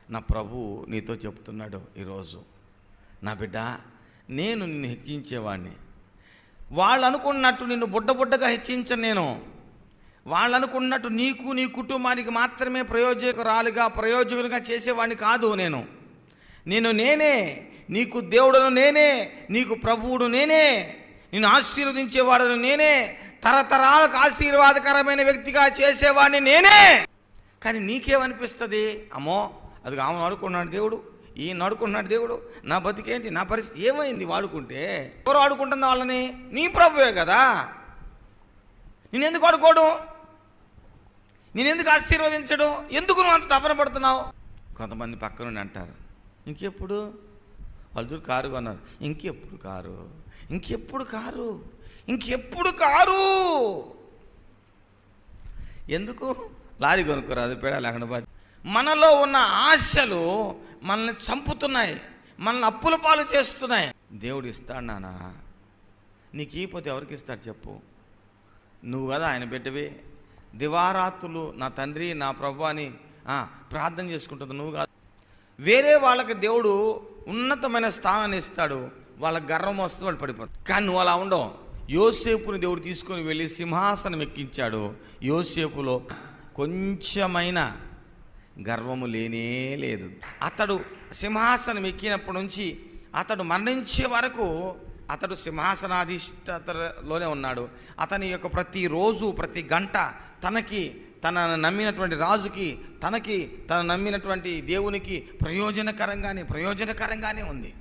నా ప్రభు నీతో చెప్తున్నాడు ఈరోజు, నా బిడ్డ, నేను నిన్ను హెచ్చించేవాడిని. వాళ్ళు అనుకున్నట్టు నిన్ను బుడ్డగా హెచ్చించను నేను. వాళ్ళు అనుకున్నట్టు నీకు నీ కుటుంబానికి మాత్రమే ప్రయోజకునిగా చేసేవాడిని కాదు నేనే నీకు దేవుడును నేనే, నీకు ప్రభువుడు నేనే, నిన్ను ఆశీర్వదించేవాడును నేనే, తరతరాలకు ఆశీర్వాదకరమైన వ్యక్తిగా చేసేవాడిని నేనే. కానీ నీకేమనిపిస్తుంది? అమ్మో, అది ఆమె ఆడుకున్నాడు దేవుడు, ఈయన ఆడుకున్నాడు దేవుడు, నా బతికేంటి, నా పరిస్థితి ఏమైంది? వాడుకుంటే ఎవరు ఆడుకుంటుంది వాళ్ళని? నీ ప్రభువే కదా. నేనెందుకు ఆడుకోడు? నేనెందుకు ఆశీర్వదించడం? ఎందుకు నువ్వు అంత తపన పడుతున్నావు? కొంతమంది పక్క నుండి అంటారు, ఇంకెప్పుడు వాళ్ళు చూడు కారు కొన్నారు, ఇంకెప్పుడు కారు ఎందుకు? లారీ కొనుక్కోరాదు, పేడా లేకుండా బాధ. మనలో ఉన్న ఆశలు మనల్ని చంపుతున్నాయి, మనల్ని అప్పుల పాలు చేస్తున్నాయి. దేవుడు ఇస్తాడు నాన్న, నీకు ఇకపోతే ఎవరికి ఇస్తాడు చెప్పు? నువ్వు కదా ఆయన బిడ్డవి. దివారాత్రులు నా తండ్రి నా ప్రభు అని ప్రార్థన చేసుకుంటుంది నువ్వు కాదు. వేరే వాళ్ళకి దేవుడు ఉన్నతమైన స్థానాన్ని ఇస్తాడు, వాళ్ళ గర్వం వస్తుంది, వాళ్ళు పడిపోతారు. కానీ నువ్వు అలా ఉండవు. యోసేపుని దేవుడు తీసుకొని వెళ్ళి సింహాసనం ఎక్కించాడు. యోసేపులో కొంచెమైన గర్వము లేనే లేదు. అతడు సింహాసనం ఎక్కినప్పటి నుంచి అతడు మరణించే వరకు అతడు సింహాసనాధిష్ఠతలోనే ఉన్నాడు. అతని యొక్క ప్రతిరోజు ప్రతి గంట తన నమ్మినటువంటి రాజుకి, తన నమ్మినటువంటి దేవునికి ప్రయోజనకరంగానే ఉంది.